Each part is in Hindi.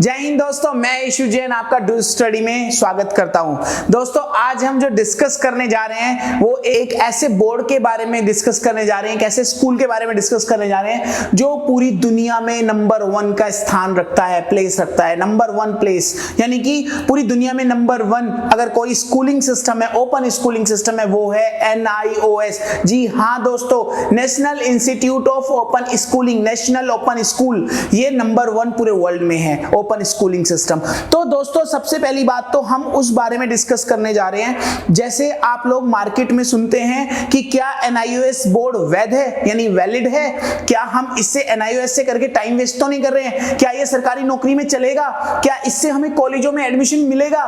जय हिंद दोस्तों, मैं ईशु जैन आपका डू स्टडी में स्वागत करता हूं। दोस्तों आज हम जो डिस्कस करने जा रहे हैं वो एक ऐसे बोर्ड के बारे में डिस्कस करने जा रहे हैं, एक ऐसे स्कूल के बारे में डिस्कस करने जा रहे हैं जो पूरी दुनिया में नंबर 1 का स्थान रखता है, प्लेस रखता है, नंबर 1 प्लेस। यानी कि पूरी दुनिया में नंबर 1 अगर कोई स्कूलिंग सिस्टम है, ओपन स्कूलिंग सिस्टम है, वो है NIOS। जी हाँ दोस्तों, national institute of open schooling, national open school, ये नंबर 1 पूरे वर्ल्ड में है ओपन स्कूलिंग सिस्टम। तो दोस्तों सबसे पहली बात तो हम उस बारे में डिस्कस करने जा रहे हैं। जैसे आप लोग मार्केट में सुनते हैं कि क्या NIOS बोर्ड वैध है, यानी वैलिड है, क्या हम इससे NIOS से करके टाइम वेस्ट तो नहीं कर रहे हैं, क्या ये सरकारी नौकरी में चलेगा, क्या इससे हमें कॉलेजों में एडमिशन मिलेगा।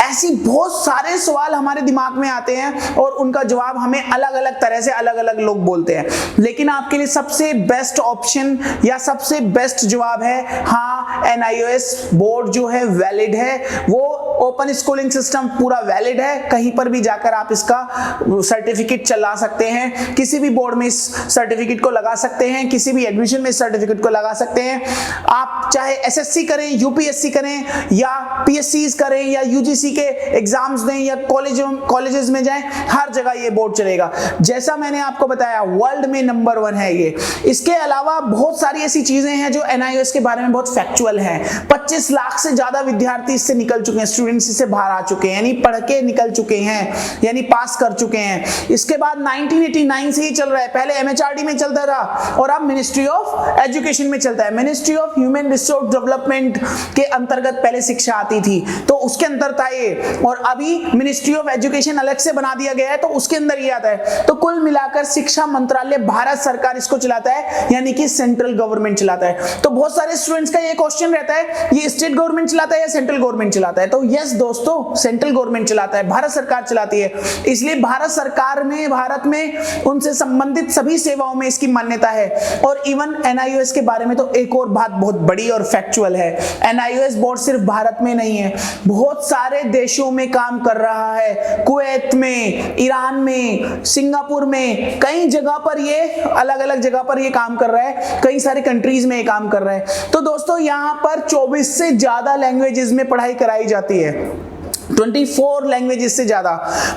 ऐसी बहुत सारे सवाल हमारे दिमाग में आते हैं और उनका जवाब हमें अलग अलग तरह से अलग अलग लोग बोलते हैं। लेकिन आपके लिए सबसे बेस्ट ऑप्शन या सबसे बेस्ट जवाब है हाँ, NIOS बोर्ड जो है वैलिड है, वो ओपन स्कूलिंग सिस्टम पूरा वैलिड है। कहीं पर भी जाकर आप इसका सर्टिफिकेट चला सकते हैं, किसी भी बोर्ड में इस सर्टिफिकेट को लगा सकते हैं, किसी भी एडमिशन में इस सर्टिफिकेट को लगा सकते हैं। आप चाहे SSC करें, UPSC करें या PSCs करें या UGC के एग्जाम्स दें या कॉलेजेस में जाएं, हर जगह ये बोर्ड चलेगा। जैसा मैंने आपको बताया वर्ल्ड में नंबर 1 है ये। इसके अलावा बहुत सारी ऐसी चीजें हैं जो NIOS के बारे में बहुत फैक्चुअल है। 25 लाख से ज्यादा विद्यार्थी इससे निकल चुके हैं, स्टूडेंट्स इससे बाहर आ चुके हैं, यानी पढ़ के निकल चुके हैं, यानी पास कर चुके हैं। इसके बाद 1989 से ही चल रहा है, पहले MHRD में चलता था और अब मिनिस्ट्री ऑफ एजुकेशन में चलता है। Ministry of human resource development के अंतर्गत पहले शिक्षा आती थी, तो उसके अंदर था ये, और अभी मिनिस्ट्री ऑफ एजुकेशन अलग से बना दिया गया है, तो उसके अंदर ये आता है। तो कुल मिलाकर शिक्षा मंत्रालय भारत सरकार इसको चलाता है, यानी कि सेंट्रल गवर्नमेंट चलाता है। तो बहुत सारे स्टूडेंट्स का ये क्वेश्चन रहता है ये स्टेट गवर्नमेंट चलाता है या सेंट्रल गवर्नमेंट चलाता है। तो यस दोस्तों, सेंट्रल गवर्नमेंट चलाता है, भारत सरकार चलाती है। इसलिए भारत सरकार में, भारत में उनसे संबंधित सभी सेवाओं में इसकी मान्यता है। और इवन NIOS के बारे में तो एक और बात बहुत बड़ी और फैक्चुअल है, NIOS बोर्ड सिर्फ भारत में नहीं है, बहुत सारे देशों में काम कर रहा है। कुवैत में, ईरान में, सिंगापुर में, कई जगह पर ये अलग अलग जगह पर ये काम कर रहा है, कई सारे कंट्रीज में ये काम कर रहा है। तो दोस्तों यहाँ पर 24 से ज्यादा लैंग्वेजेस में पढ़ाई कराई जाती है, 24 लैंग्वेजेस से ज्यादा,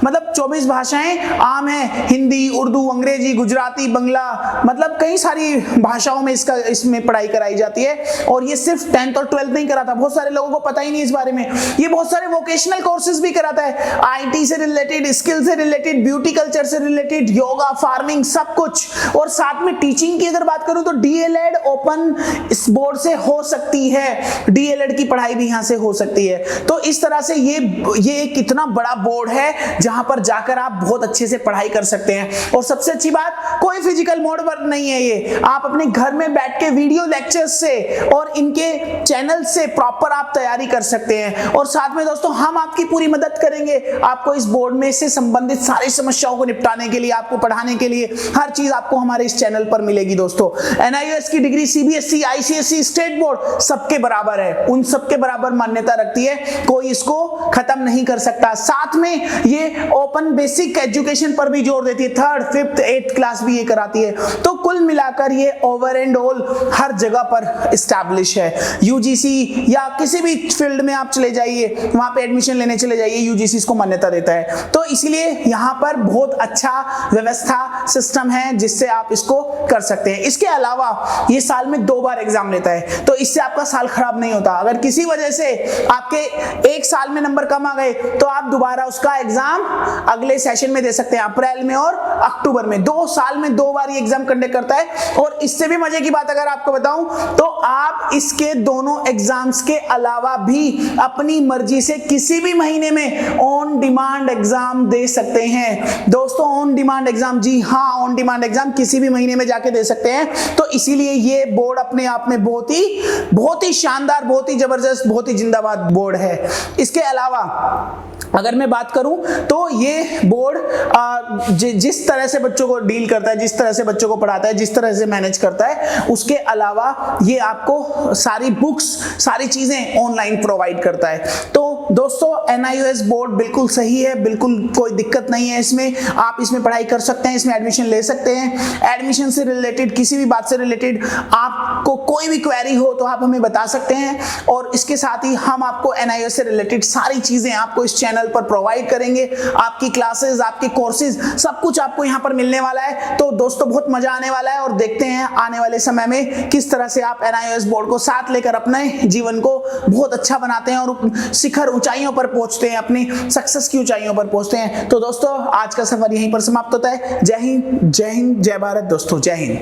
मतलब 24 भाषाएं आम हैं, हिंदी, उर्दू, अंग्रेजी, गुजराती, बंगला, मतलब कई सारी भाषाओं में इसमें पढ़ाई कराई जाती है। और ये सिर्फ 10th और 12th नहीं कराता, बहुत सारे लोगों को पता ही नहीं इस बारे में। ये बहुत सारे वोकेशनल कोर्सेज भी कराता है, IT से रिलेटेड, स्किल से रिलेटेड, ब्यूटी कल्चर से रिलेटेड, योगा, फार्मिंग, सब कुछ। और साथ में टीचिंग की अगर बात करूं तो DLED ओपन इस बोर्ड से हो सकती है, DLED की पढ़ाई भी यहां से हो सकती है। तो इस तरह से ये कितना बड़ा बोर्ड है जहां पर जाकर आप बहुत अच्छे से पढ़ाई कर सकते हैं। और सबसे अच्छी बात, कोई फिजिकल मोड पर नहीं है ये, आप अपने घर में बैठ के वीडियो लेक्चर्स से और इनके चैनल से प्रॉपर आप तैयारी कर सकते हैं। और साथ में दोस्तों हम आपकी पूरी मदद करेंगे, आपको इस बोर्ड में से संबंधित सारी समस्याओं को निपटाने के लिए, आपको पढ़ाने के लिए, हर चीज आपको हमारे इस चैनल पर मिलेगी। दोस्तों NIOS की degree CBSE, ICSE, state board सबके बराबर है, उन सबके बराबर मान्यता रखती है, कोई इसको खत्म नहीं कर सकता। साथ में ये ओपन बेसिक एजुकेशन पर भी जोर देती है, 3rd, 5th, 8th क्लास भी ये कराती है। तो कुल मिलाकर ये ओवर एंड ऑल हर जगह पर एस्टैब्लिश है। UGC या किसी भी फील्ड में आप चले जाइए, वहां पे एडमिशन लेने चले जाइए, UGC इसको मान्यता देता है। तो इसलिए यहाँ पर बहुत अच्छा व्यवस्था सिस्टम है जिससे आप इसको कर सकते हैं। इसके अलावा ये साल में 2 बार एग्जाम लेता है, तो इससे आपका साल खराब नहीं होता। अगर किसी वजह से आपके एक साल में नंबर कम आ गए तो आप दोबारा उसका एग्जाम अगले सेशन में दे सकते हैं, अप्रैल में और अक्टूबर में। 2 साल में 2 बार ये एग्जाम कंडक्ट करता है। और इससे भी मजे की बात अगर आपको बताऊं तो आप इसके दोनों एग्जाम्स के अलावा भी अपनी मर्जी से किसी भी महीने में ऑन डिमांड एग्जाम दे सकते हैं। दोस्तों ऑन डिमांड एग्जाम, जी हाँ, ऑन डिमांड एग्जाम किसी भी महीने में जाके दे सकते हैं। तो इसीलिए ये बोर्ड अपने आप में बहुत ही शानदार, बहुत ही जबरदस्त, बहुत ही जिंदाबाद बोर्ड है। इसके अलावा अगर मैं बात करूं तो ये बोर्ड जिस तरह से बच्चों को डील करता है, जिस तरह से बच्चों को पढ़ाता है, जिस तरह से मैनेज करता है, उसके अलावा ये आपको सारी बुक्स, सारी चीजें ऑनलाइन प्रोवाइड करता है। तो दोस्तों NIOS बोर्ड बिल्कुल सही है, बिल्कुल कोई दिक्कत नहीं है इसमें, आप इसमें पढ़ाई कर सकते हैं, इसमें एडमिशन ले सकते हैं। एडमिशन से रिलेटेड, किसी भी बात से रिलेटेड आप आपको कोई भी क्वेरी हो तो आप हमें बता सकते हैं, और इसके साथ ही हम आपको NIOS से रिलेटेड सारी चीजें आपको इस चैनल पर प्रोवाइड करेंगे। आपकी क्लासेस, आपके कोर्सेज, सब कुछ आपको यहाँ पर मिलने वाला है। तो दोस्तों बहुत मजा आने वाला है, और देखते हैं आने वाले समय में किस तरह से आप NIOS बोर्ड को साथ लेकर अपने जीवन को बहुत अच्छा बनाते हैं और शिखर ऊंचाइयों पर पहुंचते हैं, अपनी सक्सेस की ऊंचाइयों पर पहुंचते हैं। तो दोस्तों आज का सफर यहीं पर समाप्त होता है। जय हिंद, जय हिंद, जय भारत दोस्तों, जय हिंद।